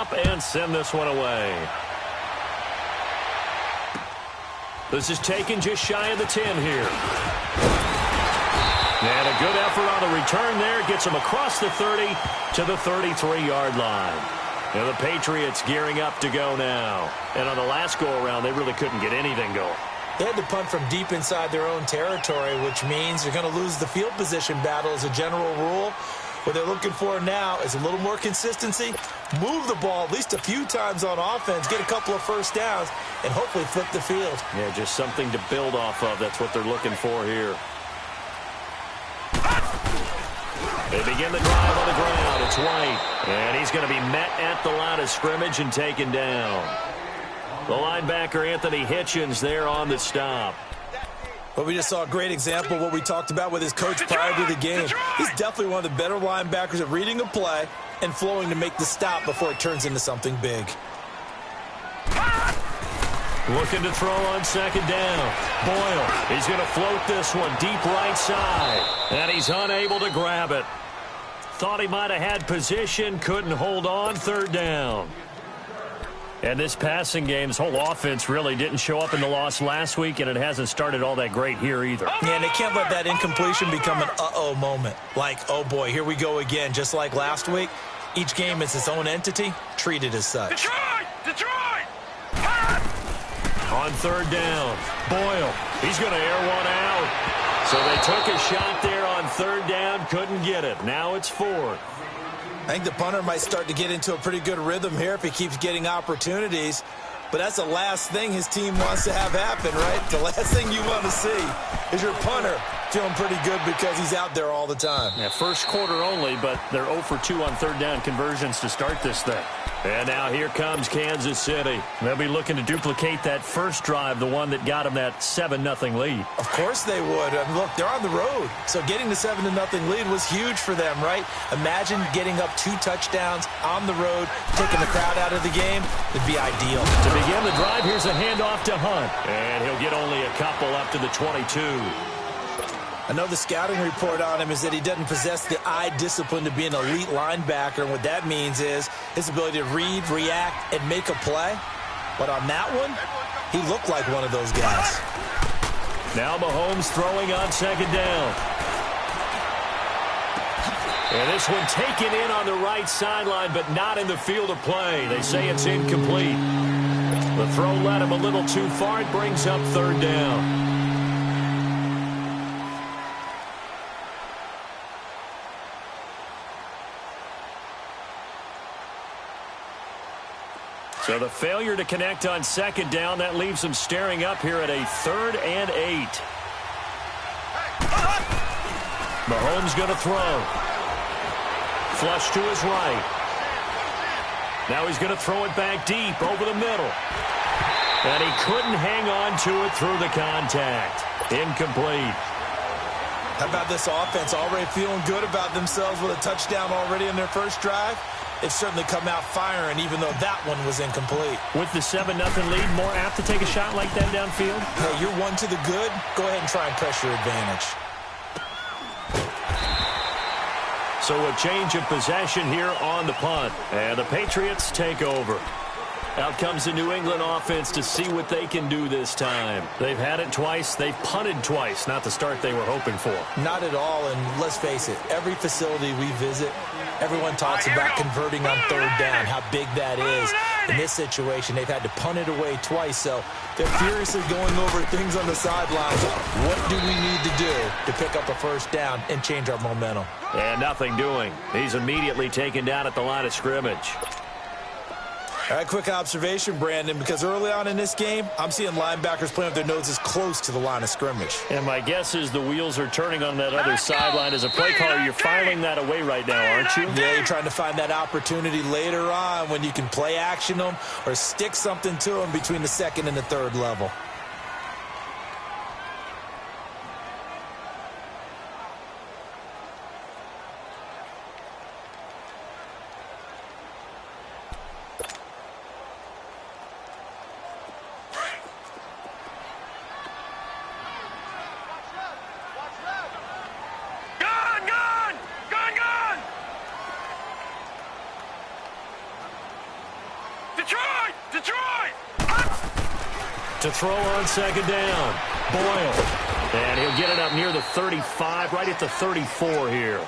stop and send this one away. This is taken just shy of the 10 here. And a good effort on the return there. Gets him across the 30 to the 33-yard line. And the Patriots gearing up to go now. And on the last go-around, they really couldn't get anything going. They had to punt from deep inside their own territory, which means you're going to lose the field position battle as a general rule. What they're looking for now is a little more consistency, move the ball at least a few times on offense, get a couple of first downs, and hopefully flip the field. Yeah, just something to build off of. That's what they're looking for here. They begin the drive on the ground. It's White, and he's going to be met at the line of scrimmage and taken down. The linebacker, Anthony Hitchens, there on the stop. Well, we just saw a great example of what we talked about with his coach prior to the game. He's definitely one of the better linebackers at reading a play and flowing to make the stop before it turns into something big. Looking to throw on second down. Boyle, he's going to float this one deep right side, and he's unable to grab it. Thought he might have had position, couldn't hold on, third down. And this passing game, this whole offense really didn't show up in the loss last week, and it hasn't started all that great here either. Yeah, and they can't let that incompletion become an uh-oh moment. Like, oh boy, here we go again, just like last week. Each game is its own entity, treated as such. Detroit! On third down, Boyle, he's going to air one out. So they took a shot there on third down, couldn't get it. Now it's fourth. I think the punter might start to get into a pretty good rhythm here if he keeps getting opportunities. But that's the last thing his team wants to have happen, right? The last thing you want to see is your punter feeling pretty good because he's out there all the time. Yeah, first quarter only, but they're 0 for 2 on third down conversions to start this thing. And now here comes Kansas City. They'll be looking to duplicate that first drive, the one that got them that 7-0 lead. Of course they would. I mean, look, they're on the road. So getting the 7-0 lead was huge for them, right? Imagine getting up 2 touchdowns on the road, taking the crowd out of the game. It'd be ideal. To begin the drive, here's a handoff to Hunt. And he'll get only a couple up to the 22. I know the scouting report on him is that he doesn't possess the eye discipline to be an elite linebacker. And what that means is his ability to read, react, and make a play. But on that one, he looked like one of those guys. Now Mahomes throwing on second down. And this one taken in on the right sideline, but not in the field of play. They say it's incomplete. The throw led him a little too far. It brings up third down. So the failure to connect on second down, that leaves him staring up here at a 3rd and 8. Mahomes going to throw. Flush to his right. Now he's going to throw it back deep over the middle. And he couldn't hang on to it through the contact. Incomplete. How about this offense already feeling good about themselves with a touchdown already in their first drive? They've certainly come out firing, even though that one was incomplete. With the 7-0 lead, more apt to take a shot like that downfield? Hey, you're one to the good. Go ahead and try and press your advantage. So a change of possession here on the punt. And the Patriots take over. Out comes the New England offense to see what they can do this time. They've had it twice. They've punted twice. Not the start they were hoping for. Not at all, and let's face it, every facility we visit, everyone talks about converting on third down, how big that is. In this situation, they've had to punt it away twice, so they're furiously going over things on the sidelines. What do we need to do to pick up a first down and change our momentum? And nothing doing. He's immediately taken down at the line of scrimmage. All right, quick observation, Brandon, because early on in this game, I'm seeing linebackers playing with their noses close to the line of scrimmage. And my guess is the wheels are turning on that other sideline. As a play caller, you're filing that away right now, aren't you? Yeah, you're trying to find that opportunity later on when you can play action them or stick something to them between the 2nd and the 3rd level. To throw on second down. Boyle. And he'll get it up near the 35, right at the 34 here.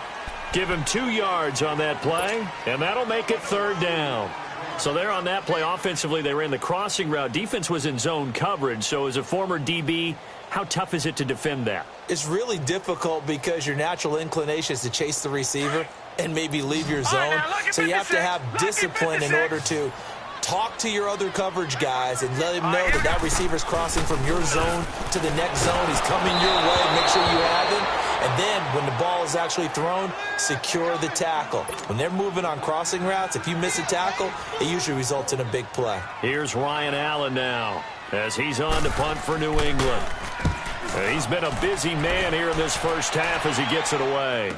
Give him 2 yards on that play, and that'll make it third down. So there on that play, offensively, they ran the crossing route. Defense was in zone coverage, so as a former DB, how tough is it to defend that? It's really difficult because your natural inclination is to chase the receiver and maybe leave your zone. So you have to have discipline in order to talk to your other coverage guys and let him know that that receiver's crossing from your zone to the next zone. He's coming your way. Make sure you have him. And then when the ball is actually thrown, secure the tackle. When they're moving on crossing routes, if you miss a tackle, it usually results in a big play. Here's Ryan Allen now as he's on to punt for New England. He's been a busy man here in this first half as he gets it away.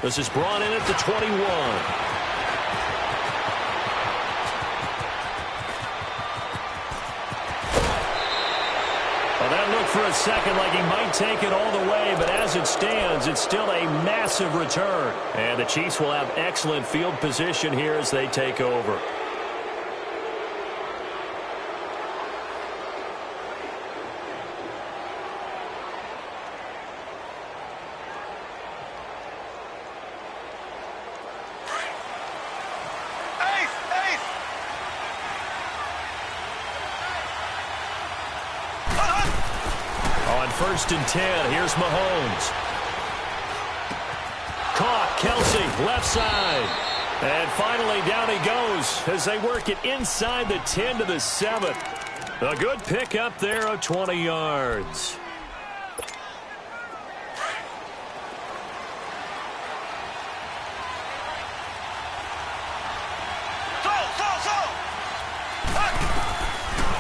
This is brought in at the 21. That looked for a second like he might take it all the way, but as it stands, it's still a massive return. And the Chiefs will have excellent field position here as they take over. First and 10. Here's Mahomes. Caught. Kelsey, left side. And finally, down he goes as they work it inside the 10 to the 7. A good pickup there of 20 yards.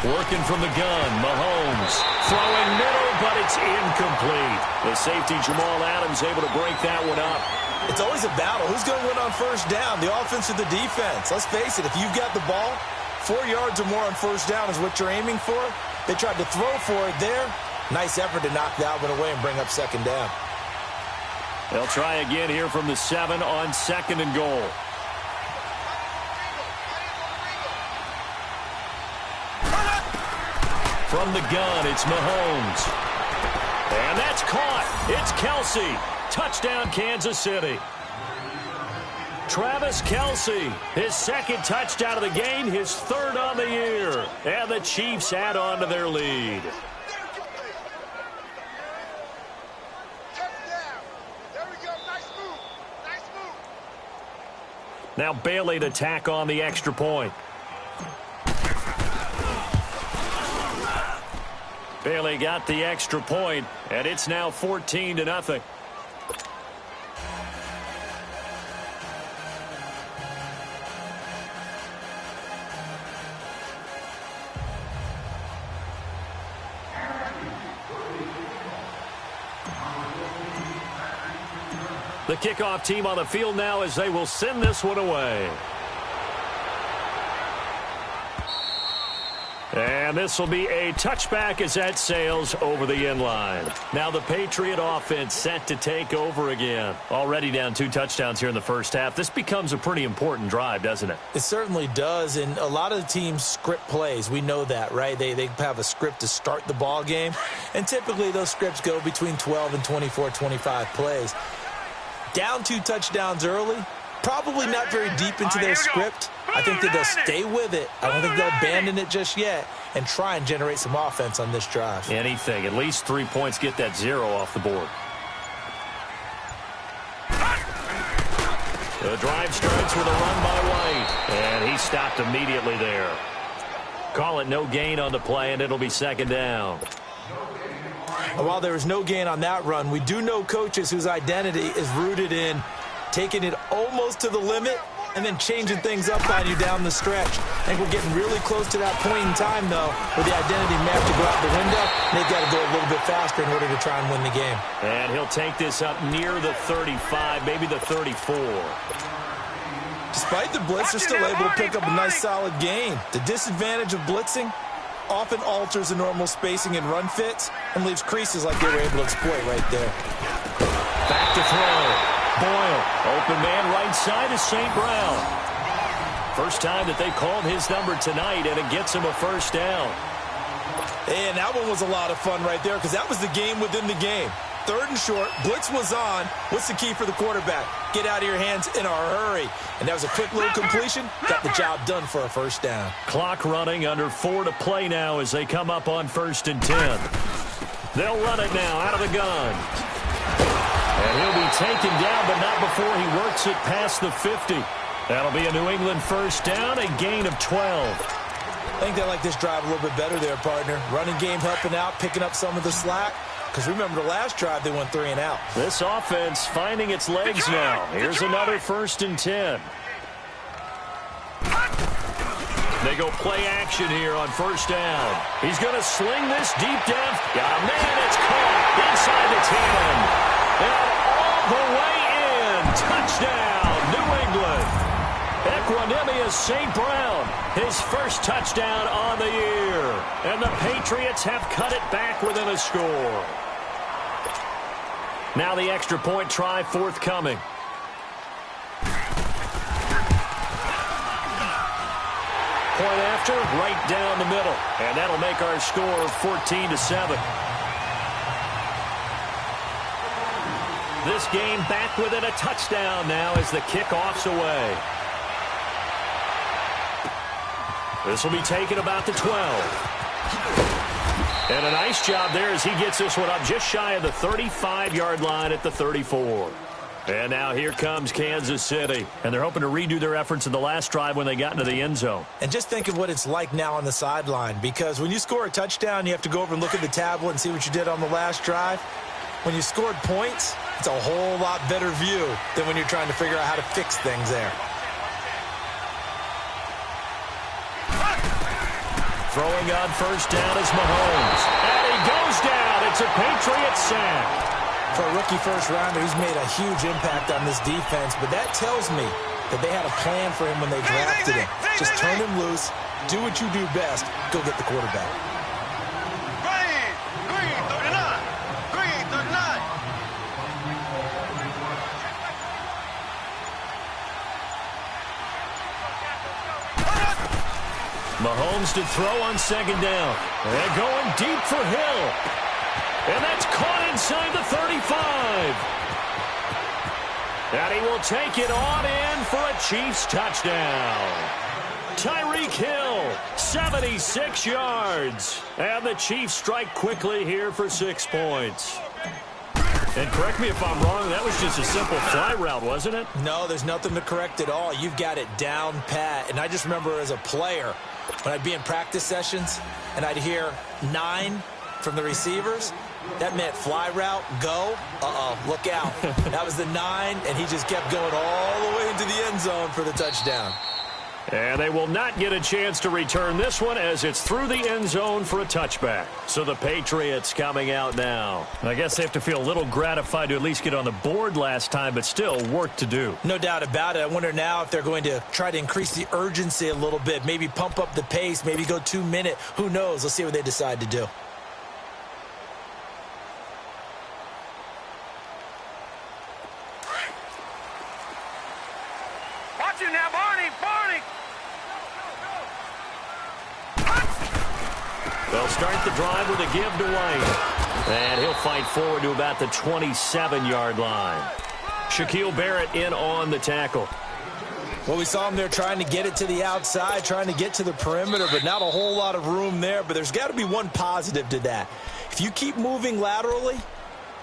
Working from the gun, Mahomes throwing middle, but it's incomplete. The safety, Jamal Adams, able to break that one up. It's always a battle. Who's going to win on first down, the offense or the defense? Let's face it, if you've got the ball, 4 yards or more on first down is what you're aiming for. They tried to throw for it there. Nice effort to knock that one away and bring up second down. They'll try again here from the 7 on second and goal. From the gun, it's Mahomes. And that's caught. It's Kelsey. Touchdown, Kansas City. Travis Kelsey, his second touchdown of the game, his third on the year. And the Chiefs add on to their lead. Now Bailey to tack on the extra point. Bailey got the extra point, and it's now 14-0. The kickoff team on the field now as they will send this one away. And this will be a touchback as that sails over the end line. Now the Patriot offense set to take over again. Already down 2 touchdowns here in the first half. This becomes a pretty important drive, doesn't it? It certainly does, and a lot of the teams script plays. We know that, right? They have a script to start the ball game, and typically those scripts go between 12 and 24, 25 plays. Down 2 touchdowns early, probably not very deep into their script. I think that they'll stay with it. I don't think they'll abandon it just yet and try and generate some offense on this drive. Anything. At least 3 points, get that 0 off the board. The drive starts with a run by White, and he stopped immediately there. Call it no gain on the play, and it'll be second down. While there was no gain on that run, we do know coaches whose identity is rooted in taking it almost to the limit and then changing things up on you down the stretch. I think we're getting really close to that point in time, though, where the identity may have to go out the window, and they've got to go a little bit faster in order to try and win the game. And he'll take this up near the 35, maybe the 34. Despite the blitz, they're still able to pick up a nice solid gain. The disadvantage of blitzing often alters the normal spacing and run fits and leaves creases like they were able to exploit right there. Back to throw. Boyle, open man right side is St. Brown. First time that they called his number tonight, and it gets him a first down. And that one was a lot of fun right there because that was the game within the game. 3rd and short, blitz was on. What's the key for the quarterback? Get out of your hands in a hurry. And that was a quick little completion. Got the job done for a first down. Clock running, under 4 to play now as they come up on 1st and 10. They'll run it now out of the gun. And he'll be taken down, but not before he works it past the 50. That'll be a New England first down, a gain of 12. I think they like this drive a little bit better there, partner. Running game helping out, picking up some of the slack. Because remember, the last drive, they went 3 and out. This offense finding its legs now. Here's another 1st and 10. They go play action here on 1st down. He's going to sling this deep down. Got a man, it's caught inside the 10. And all the way in. Touchdown, New England. Equanimous St. Brown, his first touchdown on the year. And the Patriots have cut it back within a score. Now the extra point try forthcoming. Point after, right down the middle. And that'll make our score 14-7. This game back within a touchdown now as the kickoff's away. This will be taken about the 12. And a nice job there as he gets this one up just shy of the 35-yard line at the 34. And now here comes Kansas City. And they're hoping to redo their efforts in the last drive when they got into the end zone. And just think of what it's like now on the sideline. Because when you score a touchdown, you have to go over and look at the tablet and see what you did on the last drive. When you scored points, it's a whole lot better view than when you're trying to figure out how to fix things there. Throwing on 1st down is Mahomes. And he goes down. It's a Patriot sack. For a rookie first-rounder, he's made a huge impact on this defense, but that tells me that they had a plan for him when they drafted him. Just turn him loose, do what you do best, go get the quarterback. Green, 39. Mahomes to throw on 2nd down. And going deep for Hill. And that's caught inside the 35. And he will take it on in for a Chiefs touchdown. Tyreek Hill, 76 yards. And the Chiefs strike quickly here for 6 points. And correct me if I'm wrong, that was just a simple fly route, wasn't it? No, there's nothing to correct at all. You've got it down pat. And I just remember as a player, when I'd be in practice sessions and I'd hear 9 from the receivers, that meant fly route, go, look out. That was the 9, and he just kept going all the way into the end zone for the touchdown. And they will not get a chance to return this one as it's through the end zone for a touchback. So the Patriots coming out now. I guess they have to feel a little gratified to at least get on the board last time, but still work to do. No doubt about it. I wonder now if they're going to try to increase the urgency a little bit, maybe pump up the pace, maybe go 2-minute. Who knows? Let's see what they decide to do. Watch him now, Barney. They'll start the drive with a give to White. And he'll fight forward to about the 27-yard line. Shaquille Barrett in on the tackle. Well, we saw him there trying to get it to the outside, trying to get to the perimeter, but not a whole lot of room there. But there's got to be one positive to that. If you keep moving laterally,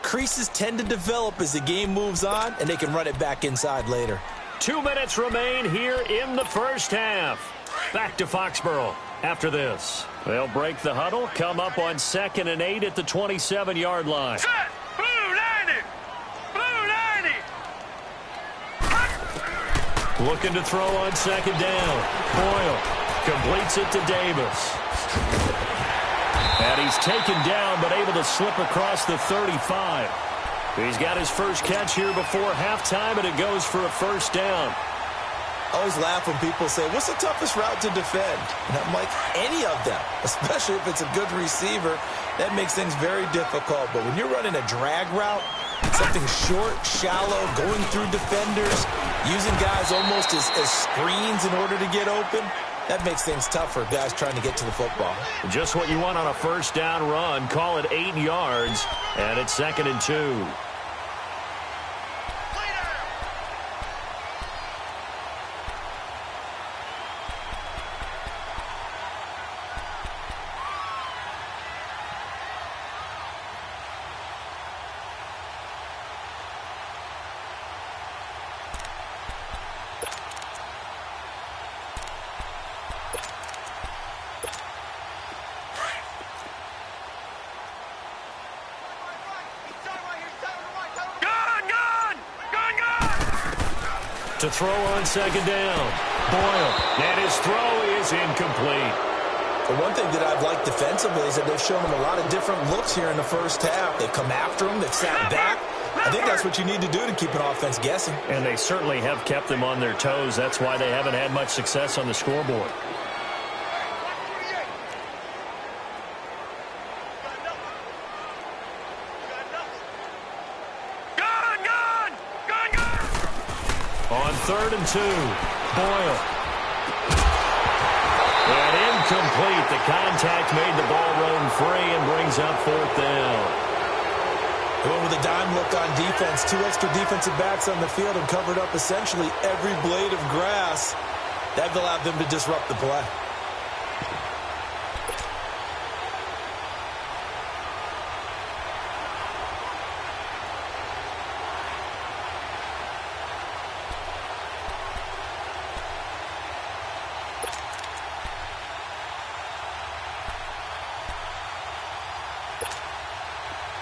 creases tend to develop as the game moves on, and they can run it back inside later. 2 minutes remain here in the first half. Back to Foxborough after this. They'll break the huddle, come up on 2nd and 8 at the 27-yard line. Set! Blue 90! Blue 90! Looking to throw on 2nd down. Boyle completes it to Davis. And he's taken down but able to slip across the 35. He's got his first catch here before halftime, and it goes for a first down. I always laugh when people say, what's the toughest route to defend? And I'm like, any of them, especially if it's a good receiver. That makes things very difficult. But when you're running a drag route, Something short, shallow, going through defenders, using guys almost as screens in order to get open. That makes things tough for guys trying to get to the football. Just what you want on a first down run. Call it 8 yards, and it's 2nd and 2. To throw on 2nd down. Boyle, and his throw is incomplete. The one thing that I've liked defensively is that they've shown him a lot of different looks here in the first half. They've come after him. They've sat back. I think that's what you need to do to keep an offense guessing. And they certainly have kept them on their toes. That's why they haven't had much success on the scoreboard. On 3rd and 2, Boyle. And incomplete. The contact made the ball run free and brings up 4th down. Going with a dime look on defense. 2 extra defensive backs on the field and covered up essentially every blade of grass. That allowed them to disrupt the play.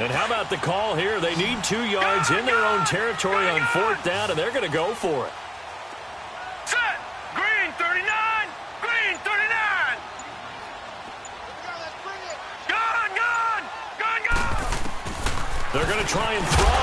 And how about the call here? They need 2 yards in their own territory on 4th down, and they're going to go for it. Set. Green 39. Green 39. Gun. They're going to try and throw.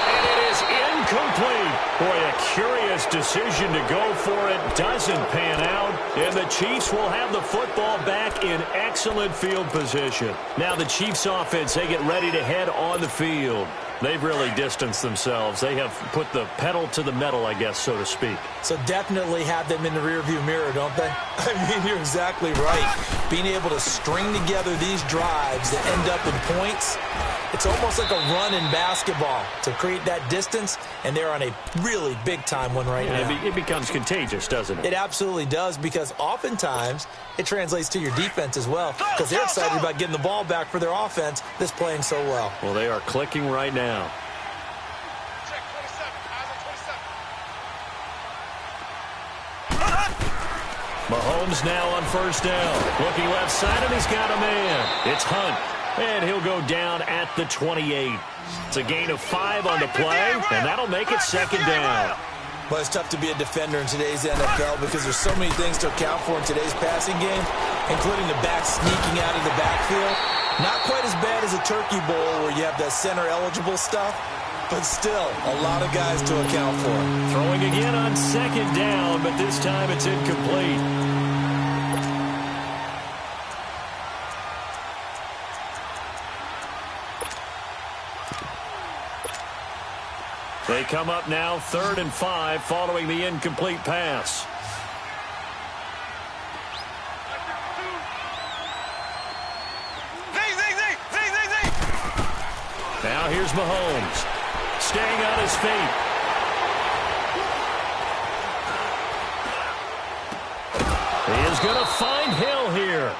And it is incomplete. Boy, a curious decision to go for it. Doesn't pan out. And the Chiefs will have the football back in excellent field position. Now the Chiefs offense, they get ready to head on the field. They've really distanced themselves. They have put the pedal to the metal, I guess, so to speak. So definitely have them in the rearview mirror, don't they? I mean, you're exactly right. Being able to string together these drives that end up in points, it's almost like a run in basketball to create that distance, and they're on a really big-time one right now. It becomes contagious, doesn't it? It absolutely does, because oftentimes it translates to your defense as well, because they're excited about getting the ball back for their offense that's playing so well. Well, they are clicking right now. Mahomes now on 1st down. Looking left side, and he's got a man. It's Hunt. And he'll go down at the 28. It's a gain of 5 on the play, and that'll make it 2nd down. Well, it's tough to be a defender in today's NFL because there's so many things to account for in today's passing game, including the back sneaking out of the backfield. Not quite as bad as a turkey bowl where you have that center-eligible stuff, but still a lot of guys to account for. Throwing again on 2nd down, but this time it's incomplete. They come up now 3rd and 5 following the incomplete pass. Now here's Mahomes. Staying on his feet. He is going to find Hill here.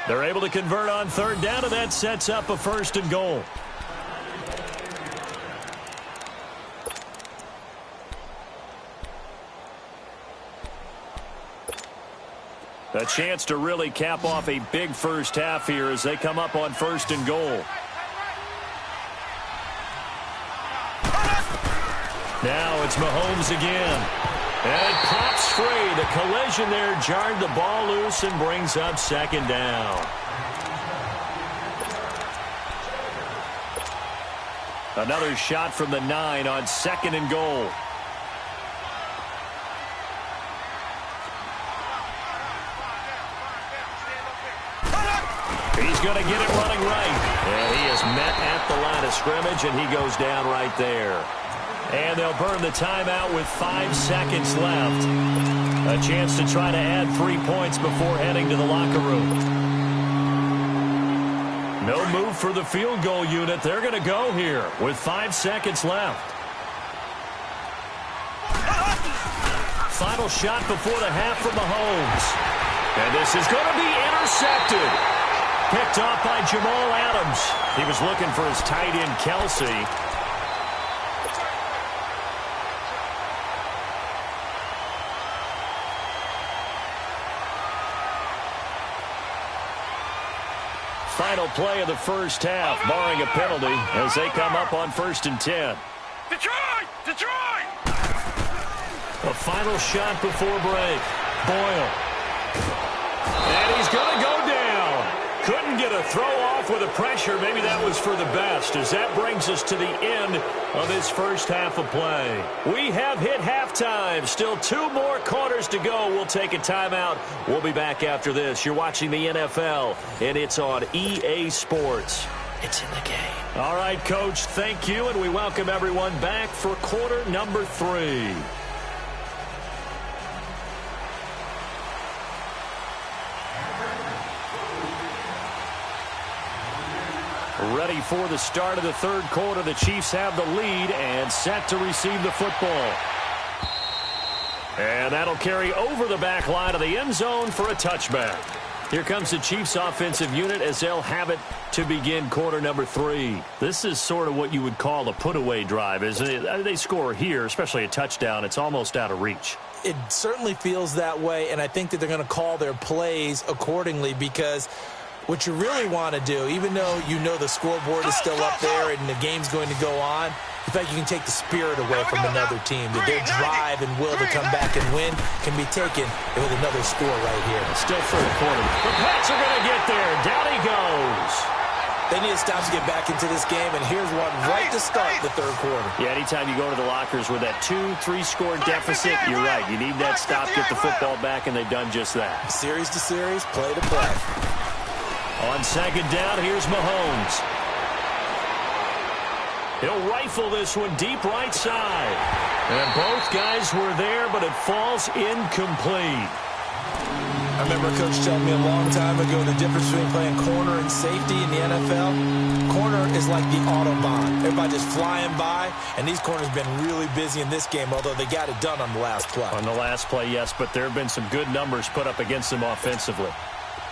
They're able to convert on 3rd down, and that sets up a 1st and goal. A chance to really cap off a big first half here as they come up on 1st and goal. Now it's Mahomes again. And it pops free. The collision there jarred the ball loose and brings up 2nd down. Another shot from the 9 on 2nd and goal. He's going to get it running right. And he is is met at the line of scrimmage, and he goes down right there. And they'll burn the timeout with 5 seconds left. A chance to try to add 3 points before heading to the locker room. No move for the field goal unit. They're going to go here with 5 seconds left. Final shot before the half from Mahomes. And this is going to be intercepted. Picked off by Jamal Adams. He was looking for his tight end, Kelsey. Final play of the first half, barring a penalty, as they come up on 1st and 10. Detroit! Detroit! A final shot before break. Boyle. And he's going to go down. Couldn't get a throw off with the pressure. Maybe that was for the best, as that brings us to the end of this first half of play. We have hit halftime. Still 2 more quarters to go. We'll take a timeout. We'll be back after this. You're watching the NFL, and it's on EA Sports. It's in the game. All right, Coach, thank you, and we welcome everyone back for quarter number 3. Ready for the start of the third quarter. The Chiefs have the lead and set to receive the football. And that'll carry over the back line of the end zone for a touchback. Here comes the Chiefs offensive unit as they'll have it to begin quarter number 3. This is sort of what you would call a put-away drive, isn't it? They score here, especially a touchdown. It's almost out of reach. It certainly feels that way, and I think that they're going to call their plays accordingly, because what you really want to do, even though you know the scoreboard is still up there and the game's going to go on, in fact, you can take the spirit away from another team. That their drive and will to come back and win can be taken with another score right here. Still third quarter. The Pats are going to get there. Down he goes. They need a stop to get back into this game, and here's one right to start the third quarter. Yeah, anytime you go to the lockers with that 2-3 score deficit, you're right. You need that stop, get the football back, and they've done just that. Series to series, play to play. On second down, here's Mahomes. He'll rifle this one deep right side. And both guys were there, but it falls incomplete. I remember Coach telling me a long time ago the difference between playing corner and safety in the NFL. Corner is like the Autobahn. Everybody just flying by, and these corners have been really busy in this game, although they got it done on the last play. On the last play, yes, but there have been some good numbers put up against them offensively.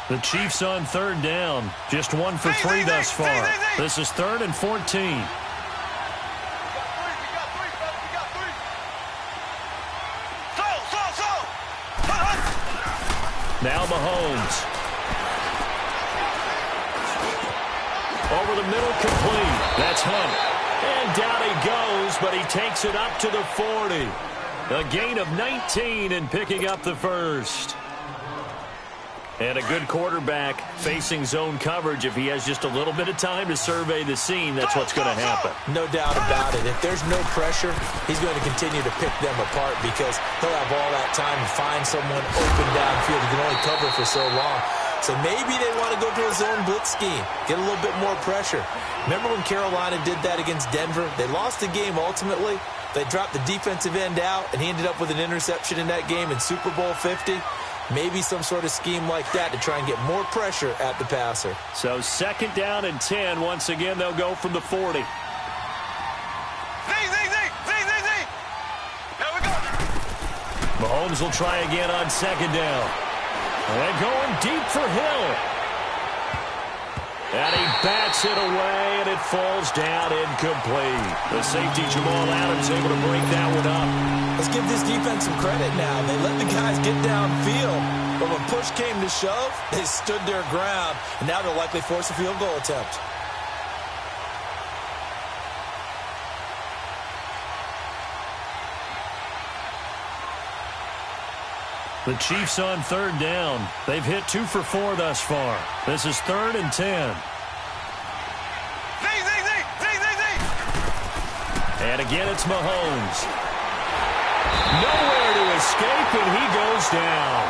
The Chiefs on third down. Just 1 for 3 thus far. This is 3rd and 14. Now Mahomes. Over the middle, complete. That's Hunt. And down he goes, but he takes it up to the 40. A gain of 19 and picking up the first. And a good quarterback facing zone coverage. If he has just a little bit of time to survey the scene, that's what's going to happen. No doubt about it. If there's no pressure, he's going to continue to pick them apart, because he'll have all that time to find someone open downfield. He can only cover for so long. So maybe they want to go to a zone blitz scheme, get a little bit more pressure. Remember when Carolina did that against Denver? They lost the game ultimately. They dropped the defensive end out, and he ended up with an interception in that game in Super Bowl 50. Maybe some sort of scheme like that to try and get more pressure at the passer. So second down and 10. Once again, they'll go from the 40. Here we go. Mahomes will try again on second down. And going deep for Hill. And he bats it away, and it falls down incomplete. The safety, Jamal Adams, able to break that one up. Let's give this defense some credit now. They let the guys get downfield, but when push came to shove, they stood their ground, and now they'll likely force a field goal attempt. The Chiefs on third down. They've hit 2 for 4 thus far. This is 3rd and 10. And again, it's Mahomes. Nowhere to escape, and he goes down.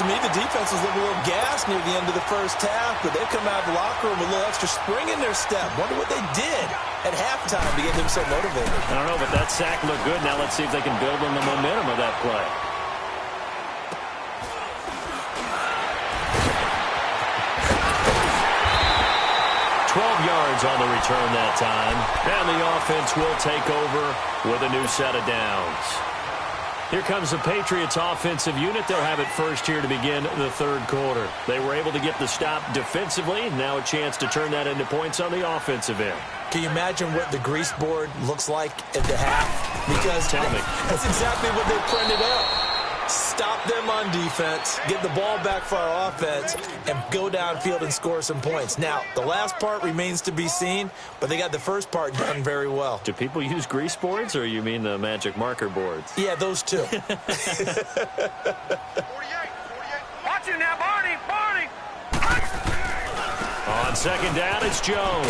to me the defense was a little gassed near the end of the first half, but they come out of the locker room with a little extra spring in their step. Wonder what they did at halftime to get them so motivated. I don't know, but that sack looked good. Now let's see if they can build on the momentum of that play. Yards on the return that time, and the offense will take over with a new set of downs. Here comes the Patriots offensive unit. They'll have it first here to begin the third quarter. They were able to get the stop defensively. Now a chance to turn that into points on the offensive end. Can you imagine what the grease board looks like at the half? Because Tell me. That's exactly what they printed up. Stop them on defense, get the ball back for our offense, and go downfield and score some points. Now, the last part remains to be seen, but they got the first part done very well. Do people use grease boards, or you mean the magic marker boards? Yeah, those two. 48. Watch it now, Barney. On second down, it's Jones.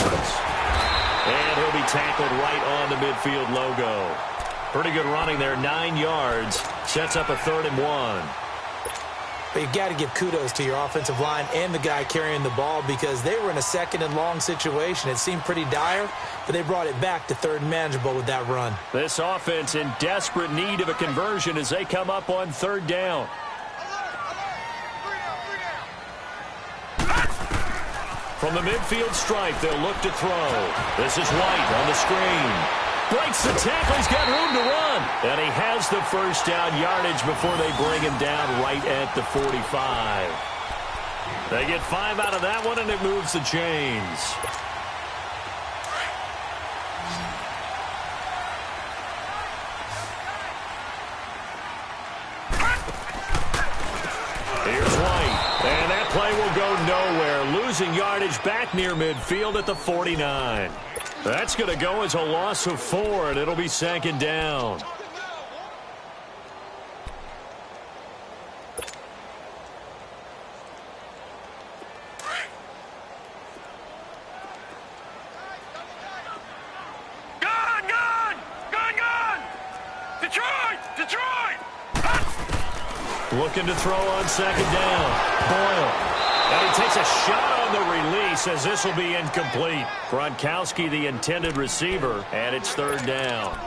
And he'll be tackled right on the midfield logo. Pretty good running there, 9 yards. Sets up a 3rd and 1. But you got to give kudos to your offensive line and the guy carrying the ball because they were in a 2nd and long situation. It seemed pretty dire, but they brought it back to 3rd and manageable with that run. This offense in desperate need of a conversion as they come up on 3rd down. From the midfield stripe, they'll look to throw. This is White on the screen. Breaks the tackle. He's got room to run. And he has the first down yardage before they bring him down right at the 45. They get 5 out of that one, and it moves the chains. Here's White. And that play will go nowhere. Losing yardage back near midfield at the 49. That's going to go as a loss of 4, and it'll be 2nd down. Gun! Detroit! Looking to throw on 2nd down. Boyle. And he takes a shot on the release as this will be incomplete. Gronkowski, the intended receiver, and it's 3rd down.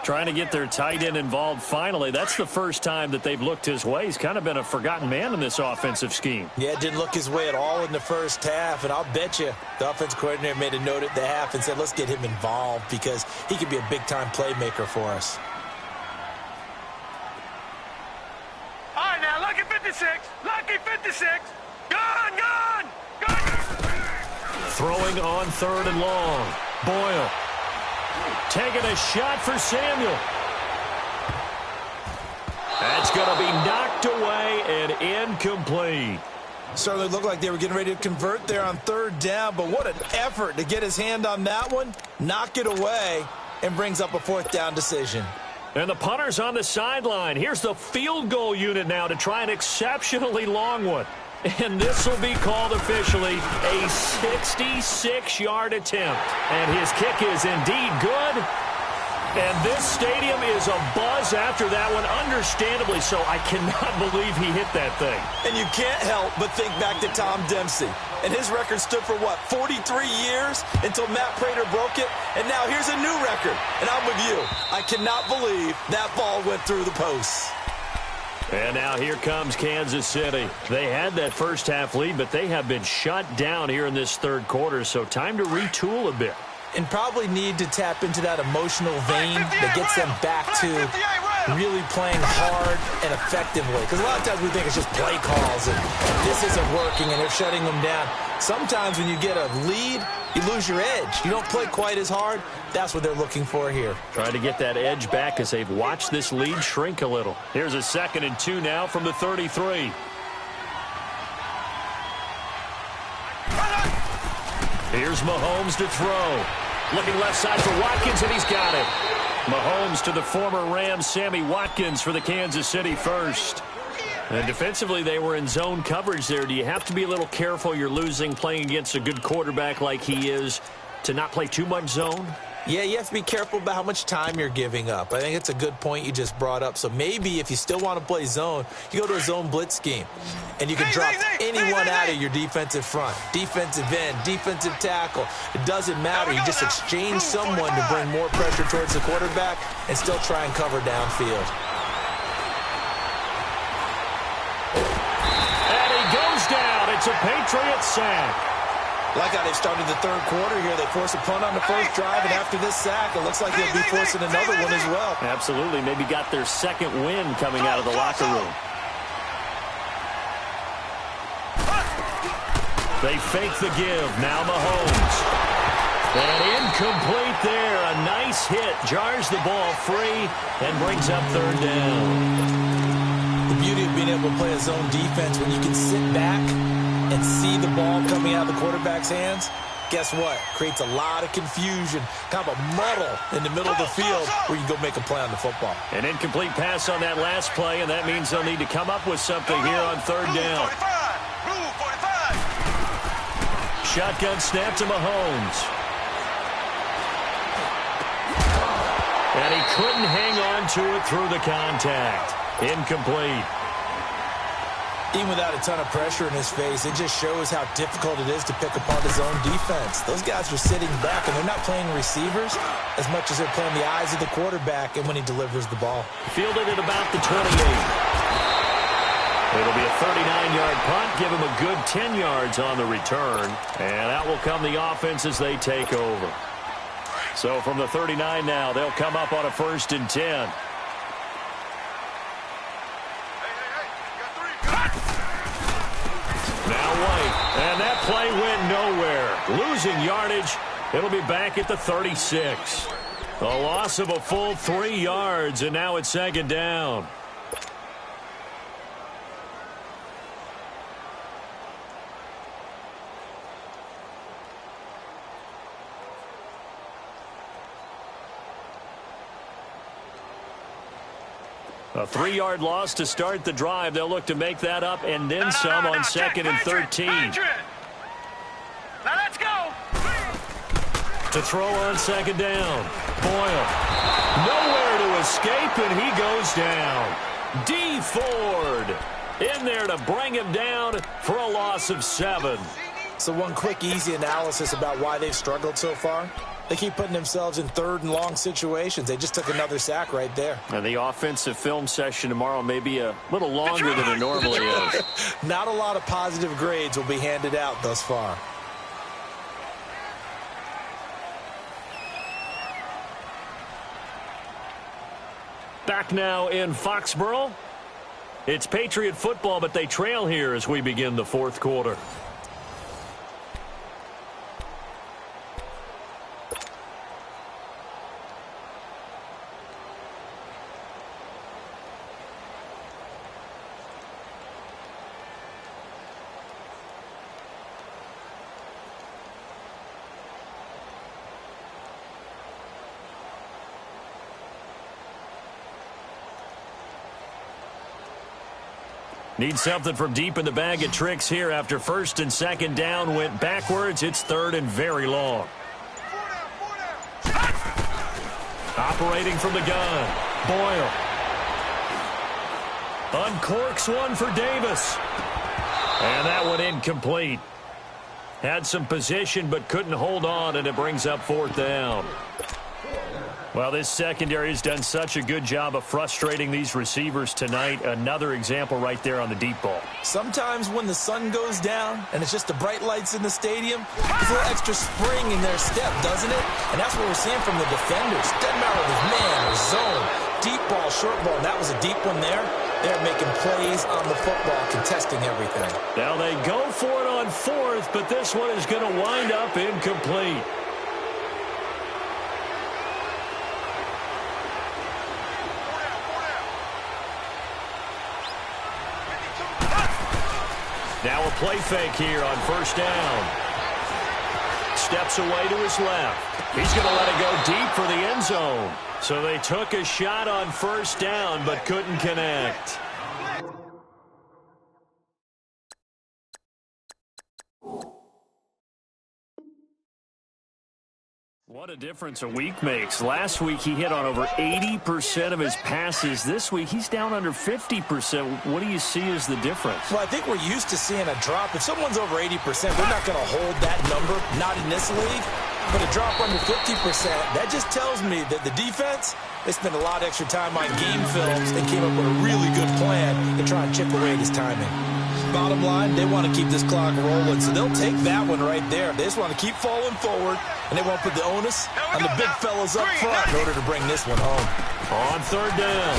Trying to get their tight end involved finally. That's the first time that they've looked his way. He's kind of been a forgotten man in this offensive scheme. Yeah, it didn't look his way at all in the first half, and I'll bet you the offense coordinator made a note at the half and said, let's get him involved because he could be a big-time playmaker for us. All right, now, lucky 56. Gun! Throwing on 3rd and long. Boyle. Taking a shot for Samuel. That's going to be knocked away and incomplete. Certainly looked like they were getting ready to convert there on 3rd down, but what an effort to get his hand on that one, knock it away, and brings up a 4th down decision. And the punter's on the sideline. Here's the field goal unit now to try an exceptionally long one. And this will be called officially a 66-yard attempt. And his kick is indeed good. And this stadium is abuzz after that one, understandably so. I cannot believe he hit that thing. And you can't help but think back to Tom Dempsey. And his record stood for, what, 43 years until Matt Prater broke it? And now here's a new record. And I'm with you. I cannot believe that ball went through the posts. And now here comes Kansas City. They had that first half lead, but they have been shut down here in this 3rd quarter, so time to retool a bit. And probably need to tap into that emotional vein that gets them back to really playing hard and effectively. Because a lot of times we think it's just play calls and this isn't working and they're shutting them down. Sometimes when you get a lead, you lose your edge. You don't play quite as hard. That's what they're looking for here. Trying to get that edge back as they've watched this lead shrink a little. Here's a 2nd and 2 now from the 33. Here's Mahomes to throw. Looking left side for Watkins, and he's got it. Mahomes to the former Rams, Sammy Watkins for the Kansas City first. And defensively, they were in zone coverage there. Do you have to be a little careful? You're losing playing against a good quarterback like he is to not play too much zone? Yeah, you have to be careful about how much time you're giving up. I think it's a good point you just brought up. So maybe if you still want to play zone, you go to a zone blitz scheme. And you can drop anyone out of your defensive front, defensive end, defensive tackle. It doesn't matter. You just exchange someone to bring more pressure towards the quarterback and still try and cover downfield. And he goes down. It's a Patriot sack. Like how they've started the third quarter here. They force a punt on the first drive, and after this sack, it looks like they'll be forcing another one as well. Absolutely. Maybe got their second win coming out of the locker room. They fake the give. Now Mahomes. And incomplete there. A nice hit. Jars the ball free and brings up third down. The beauty of being able to play a zone defense when you can sit back and see the ball coming out of the quarterback's hands, guess what? Creates a lot of confusion, kind of a muddle in the middle of the field where you can go make a play on the football. An incomplete pass on that last play, and that means they'll need to come up with something here on third down. Shotgun snap to Mahomes. And he couldn't hang on to it through the contact. Incomplete. Even without a ton of pressure in his face, it just shows how difficult it is to pick apart his own defense. Those guys are sitting back, and they're not playing receivers as much as they're playing the eyes of the quarterback and when he delivers the ball. Fielded at about the 28. It'll be a 39-yard punt. Give him a good 10 yards on the return. And out will come the offense as they take over. So from the 39 now, they'll come up on a 1st and 10. And that play went nowhere. Losing yardage. It'll be back at the 36. A loss of a full 3 yards, and now it's 2nd down. A 3-yard loss to start the drive. They'll look to make that up and then some on 2nd and 13. Now let's go. To throw on 2nd down. Boyle. Nowhere to escape, and he goes down. D. Ford in there to bring him down for a loss of 7. So one quick, easy analysis about why they've struggled so far. They keep putting themselves in 3rd and long situations. They just took another sack right there. And the offensive film session tomorrow may be a little longer than it normally is. Not a lot of positive grades will be handed out thus far. Back now in Foxborough. It's Patriot football, but they trail here as we begin the 4th quarter. Need something from deep in the bag of tricks here after 1st and 2nd down went backwards. It's 3rd and very long. Operating from the gun. Boyle. Uncorks one for Davis. And that one incomplete. Had some position but couldn't hold on, and it brings up 4th down. Well, this secondary has done such a good job of frustrating these receivers tonight. Another example right there on the deep ball. Sometimes when the sun goes down and it's just the bright lights in the stadium, there's a little extra spring in their step, doesn't it? And that's what we're seeing from the defenders. Doesn't matter if it's man or zone, deep ball, short ball. And that was a deep one there. They're making plays on the football, contesting everything. Now they go for it on 4th, but this one is going to wind up incomplete. Now a play fake here on 1st down. Steps away to his left. He's going to let it go deep for the end zone. So they took a shot on 1st down but couldn't connect. What a difference a week makes. Last week he hit on over 80% of his passes. This week he's down under 50%. What do you see as the difference? Well, I think we're used to seeing a drop. If someone's over 80%, they're not going to hold that number, not in this league. But a drop under 50%, that just tells me that the defense, they spent a lot of extra time on game films and came up with a really good plan to try and chip away at his timing. Bottom line, they want to keep this clock rolling, so they'll take that one right there. They just want to keep falling forward, and they won't put the onus on the big fellas up front in order to bring this one home. On third down,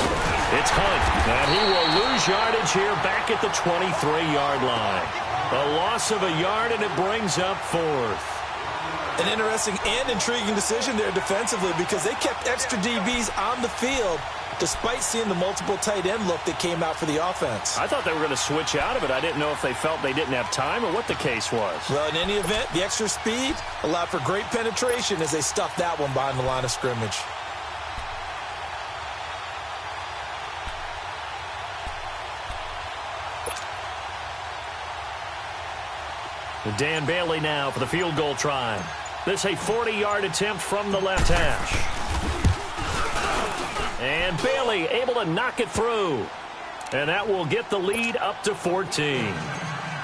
it's Hunt, and he will lose yardage here back at the 23-yard line. A loss of a yard, and it brings up fourth. An interesting and intriguing decision there defensively because they kept extra DBs on the field despite seeing the multiple tight end look that came out for the offense. I thought they were going to switch out of it. I didn't know if they felt they didn't have time or what the case was. Well, in any event, the extra speed allowed for great penetration as they stuffed that one behind the line of scrimmage. Dan Bailey now for the field goal try. This a 40-yard attempt from the left hash. And Bailey able to knock it through. And that will get the lead up to 14.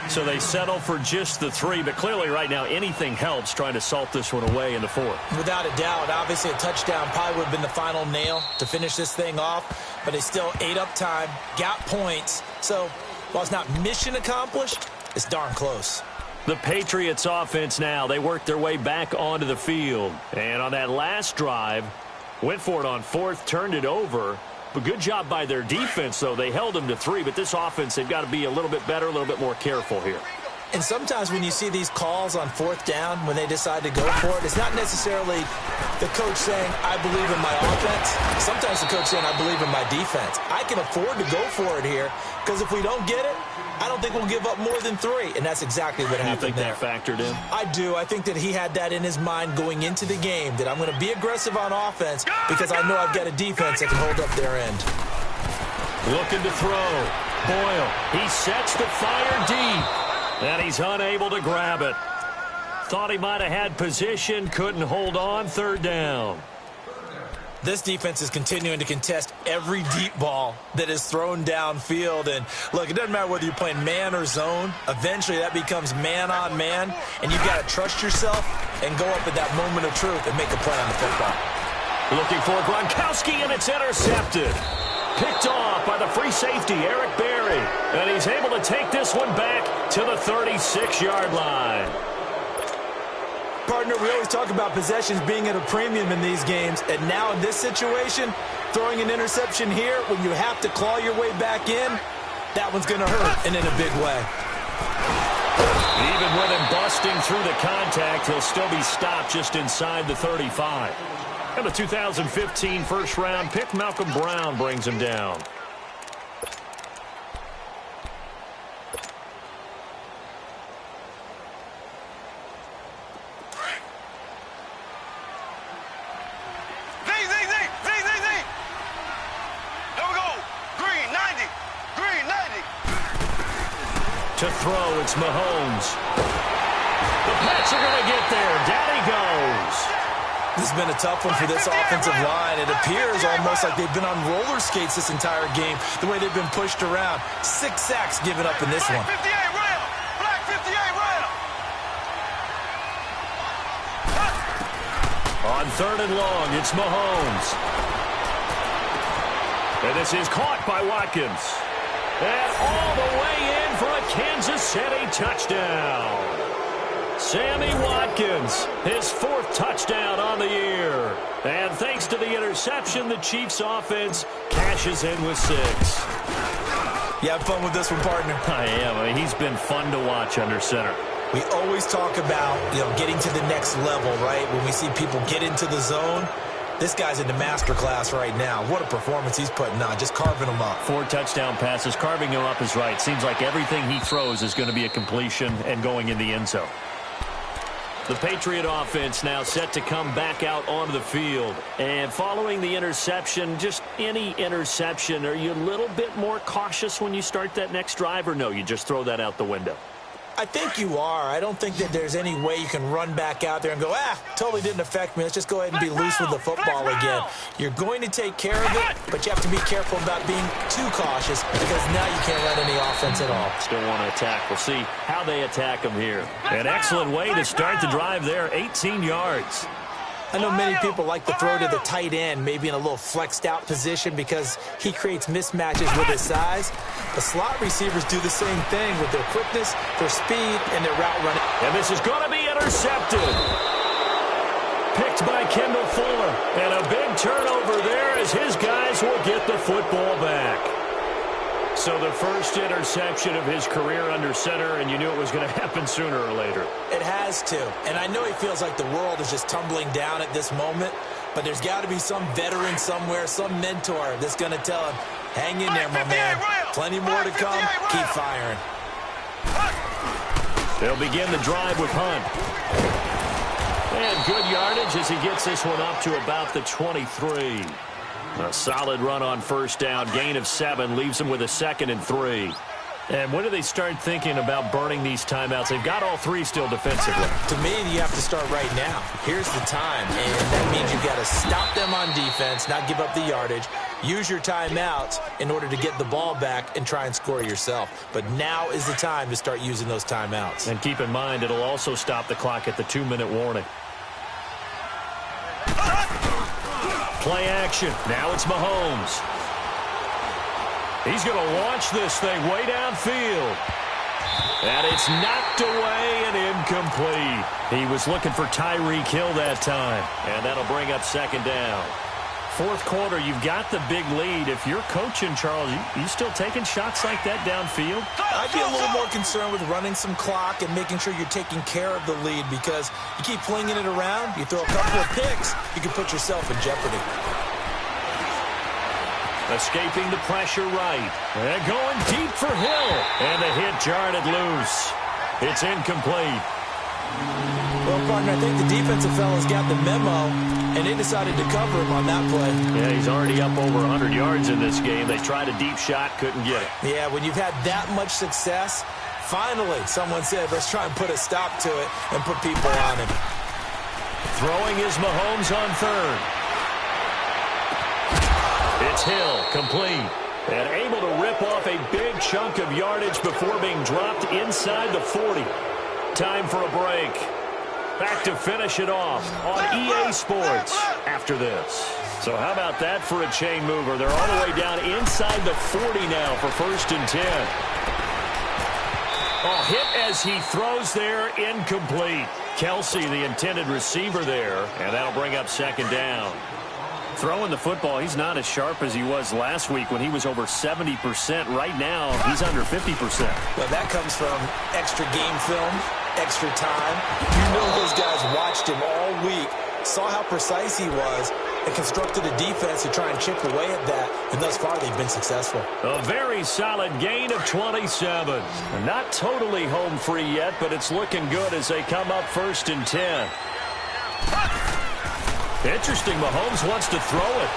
So they settle for just the 3, but clearly right now anything helps trying to salt this one away in the 4th. Without a doubt, obviously a touchdown probably would have been the final nail to finish this thing off, but they still ate up time, got points. So while it's not mission accomplished, it's darn close. The Patriots offense now, they work their way back onto the field. And on that last drive, went for it on 4th, turned it over. But good job by their defense, though. They held them to 3, but this offense, they've got to be a little bit better, a little bit more careful here. And sometimes when you see these calls on 4th down, when they decide to go for it, it's not necessarily the coach saying, I believe in my offense. Sometimes the coach saying, I believe in my defense. I can afford to go for it here because if we don't get it, I don't think we'll give up more than 3, and that's exactly what happened there. You think that factored in? I do. I think that he had that in his mind going into the game, that I'm going to be aggressive on offense because I know I've got a defense that can hold up their end. Looking to throw. Boyle, he sets the fire deep, and he's unable to grab it. Thought he might have had position, couldn't hold on, 3rd down. This defense is continuing to contest every deep ball that is thrown downfield. And, look, it doesn't matter whether you're playing man or zone. Eventually, that becomes man on man, and you've got to trust yourself and go up at that moment of truth and make a play on the football. Looking for Gronkowski, and it's intercepted. Picked off by the free safety, Eric Berry. And he's able to take this one back to the 36-yard line. Partner, we always talk about possessions being at a premium in these games, and now in this situation, throwing an interception here when you have to claw your way back in, that one's going to hurt, and in a big way. Even with him busting through the contact, he'll still be stopped just inside the 35. And the 2015 first-round pick, Malcolm Brown, brings him down. To throw, it's Mahomes. The Pats are going to get there. Down he goes. This has been a tough one for this offensive line. It appears almost like they've been on roller skates this entire game, the way they've been pushed around. 6 sacks given up in this one. Black 58 right. On 3rd and long, it's Mahomes. And this is caught by Watkins. And all the way in for a Kansas City touchdown. Sammy Watkins, his 4th touchdown on the year. And thanks to the interception, the Chiefs offense cashes in with 6. You have fun with this one, partner? I am. I mean, he's been fun to watch under center. We always talk about, getting to the next level, right? When we see people get into the zone. This guy's in the master class right now. What a performance he's putting on, just carving them up. 4 touchdown passes. Carving him up is right. Seems like everything he throws is going to be a completion and going in the end zone. The Patriot offense now set to come back out onto the field. And following the interception, just any interception, are you a little bit more cautious when you start that next drive, or no, you just throw that out the window? I think you are. I don't think that there's any way you can run back out there and go, totally didn't affect me. Let's just go ahead and be loose with the football again. You're going to take care of it, but you have to be careful about being too cautious because now you can't run any offense at all. Still want to attack. We'll see how they attack them here. An excellent way to start the drive there, 18 yards. I know many people like to throw to the tight end, maybe in a little flexed out position because he creates mismatches with his size. The slot receivers do the same thing with their quickness, their speed, and their route running. And this is going to be intercepted. Picked by Kendall Fuller. And a big turnover there as his guys will get the football back. So the first interception of his career under center, and you knew it was going to happen sooner or later. It has to. And I know he feels like the world is just tumbling down at this moment, but there's got to be some veteran somewhere, some mentor that's going to tell him, hang in there, my man. Plenty more to come. Keep firing. They'll begin the drive with Hunt. And good yardage as he gets this one up to about the 23. A solid run on first down. Gain of 7 leaves them with a 2nd and 3. And when do they start thinking about burning these timeouts? They've got all 3 still defensively. To me, you have to start right now. Here's the time, and that means you've got to stop them on defense, not give up the yardage. Use your timeouts in order to get the ball back and try and score yourself. But now is the time to start using those timeouts. And keep in mind, it'll also stop the clock at the 2-minute warning. Play action. Now it's Mahomes. He's going to launch this thing way downfield. And it's knocked away and incomplete. He was looking for Tyreek Hill that time. And that'll bring up 2nd down. Fourth quarter, you've got the big lead. If you're coaching, Charles, you still taking shots like that downfield? I'd be a little more concerned with running some clock and making sure you're taking care of the lead because you keep flinging it around, you throw a couple of picks, you can put yourself in jeopardy. Escaping the pressure right. And going deep for Hill. And the hit jarred it loose. It's incomplete. Well, partner, I think the defensive fellas got the memo, and they decided to cover him on that play. Yeah, he's already up over 100 yards in this game. They tried a deep shot, couldn't get it. Yeah, when you've had that much success, finally someone said, let's try and put a stop to it and put people on him. Throwing is Mahomes on 3rd. It's Hill, complete. And able to rip off a big chunk of yardage before being dropped inside the 40. Time for a break. Back to finish it off on EA Sports after this. So how about that for a chain mover? They're all the way down inside the 40 now for 1st and 10. Oh, hit as he throws there, incomplete. Kelsey, the intended receiver there, and that'll bring up 2nd down. Throwing the football, he's not as sharp as he was last week when he was over 70%. Right now, he's under 50%. Well, that comes from extra game film, extra time. You know those guys watched him all week, saw how precise he was, and constructed a defense to try and chip away at that. And thus far, they've been successful. A very solid gain of 27. Not totally home free yet, but it's looking good as they come up 1st and 10. Interesting, Mahomes wants to throw it.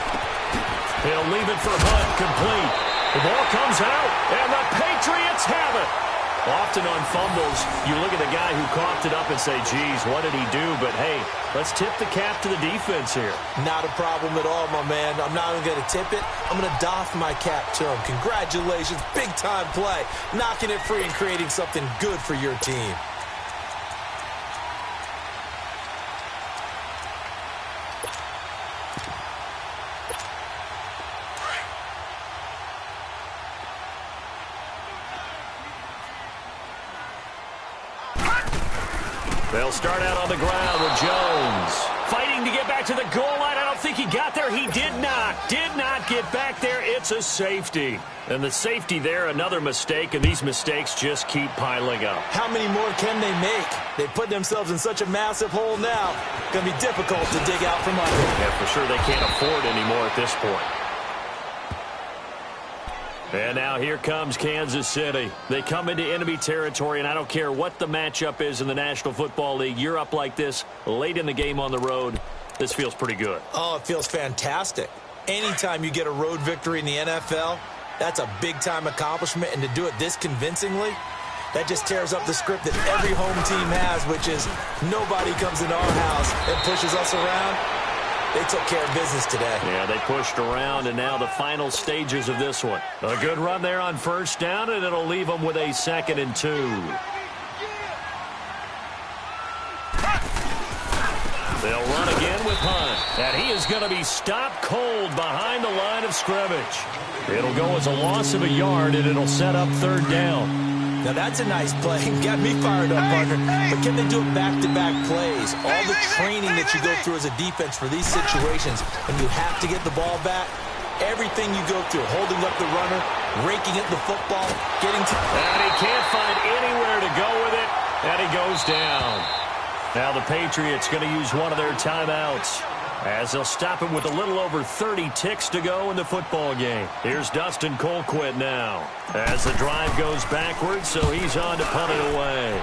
He'll leave it for Hunt, complete. The ball comes out, and the Patriots have it. Often on fumbles, you look at the guy who coughed it up and say, geez, what did he do? But, hey, let's tip the cap to the defense here. Not a problem at all, my man. I'm not even going to tip it. I'm going to doff my cap to him. Congratulations, big-time play. Knocking it free and creating something good for your team. They'll start out on the ground with Jones. Fighting to get back to the goal line. I don't think he got there. He did not. Did not get back there. It's a safety. And the safety there, another mistake, and these mistakes just keep piling up. How many more can they make? They put themselves in such a massive hole now. Going to be difficult to dig out from under. Yeah, for sure they can't afford anymore at this point. And now here comes Kansas City. They come into enemy territory, and I don't care what the matchup is in the National Football League. You're up like this late in the game on the road. This feels pretty good. Oh, it feels fantastic. Anytime you get a road victory in the NFL, that's a big-time accomplishment, and to do it this convincingly, That just tears up the script that every home team has, which is nobody comes into our house and pushes us around. They took care of business today. Yeah, they pushed around, and now the final stages of this one. A good run there on first down, and it'll leave them with a 2nd and 2. They'll run again with Hunt, and he is going to be stopped cold behind the line of scrimmage. It'll go as a loss of a yard, and it'll set up 3rd down. Now, that's a nice play. Got me fired up, partner. But can they do it back-to-back plays? All the training that you go through as a defense for these situations, when you have to get the ball back, everything you go through, holding up the runner, raking at the football, getting to... And he can't find anywhere to go with it, and he goes down. Now the Patriots going to use one of their timeouts, as they'll stop it with a little over 30 ticks to go in the football game. Here's Dustin Colquitt now, as the drive goes backwards, so he's on to punt it away.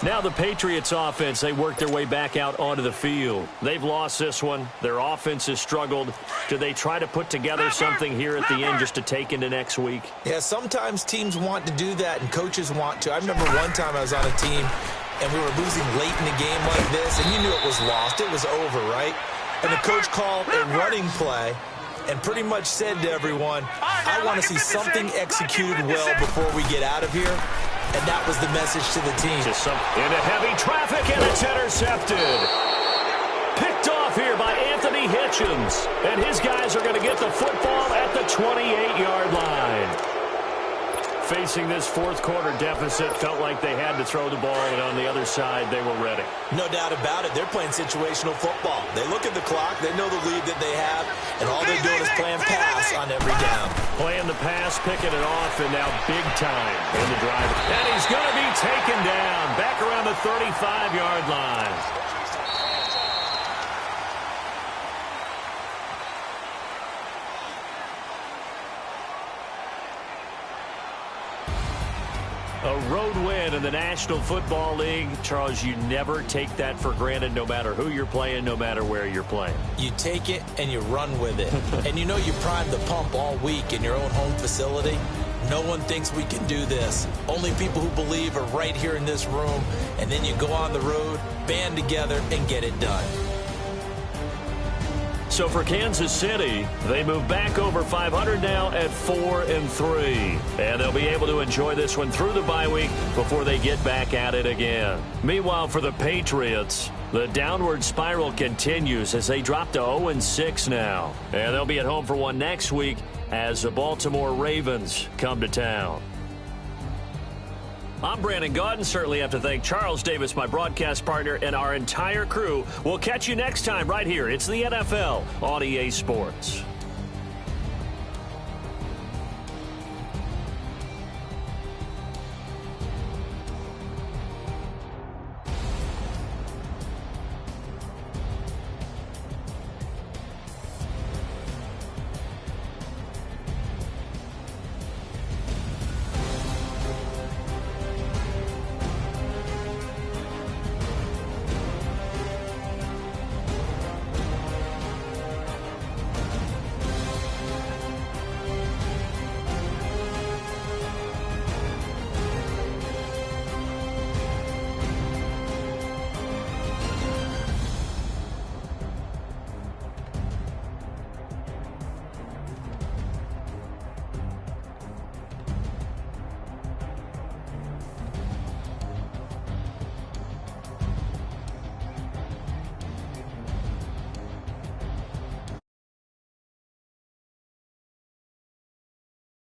Now the Patriots offense, they work their way back out onto the field. They've lost this one. Their offense has struggled. Do they try to put together something here at the end just to take into next week? Yeah, sometimes teams want to do that and coaches want to. I remember one time I was on a team and we were losing late in a game like this, and you knew it was lost. It was over, right? And the coach called a running play and pretty much said to everyone, I want to see something executed well before we get out of here. And that was the message to the team. Into heavy traffic, and it's intercepted. Picked off here by Anthony Hitchens. And his guys are going to get the football at the 28-yard line. Facing this fourth-quarter deficit, felt like they had to throw the ball, and on the other side, they were ready. No doubt about it. They're playing situational football. They look at the clock. They know the lead that they have, and all they're doing is playing pass on every down. Playing the pass, picking it off, and now big time in the drive. And he's going to be taken down back around the 35-yard line. A road win in the National Football League. Charles, you never take that for granted, no matter who you're playing, no matter where you're playing. You take it and you run with it. And you know you primed the pump all week in your own home facility. No one thinks we can do this. Only people who believe are right here in this room. And then you go on the road, band together, and get it done. So for Kansas City, they move back over 500 now at 4-3. And they'll be able to enjoy this one through the bye week before they get back at it again. Meanwhile, for the Patriots, the downward spiral continues as they drop to 0-6 now. And they'll be at home for one next week as the Baltimore Ravens come to town. I'm Brandon Gaudin. Certainly have to thank Charles Davis, my broadcast partner, and our entire crew. We'll catch you next time right here. It's the NFL on EA Sports.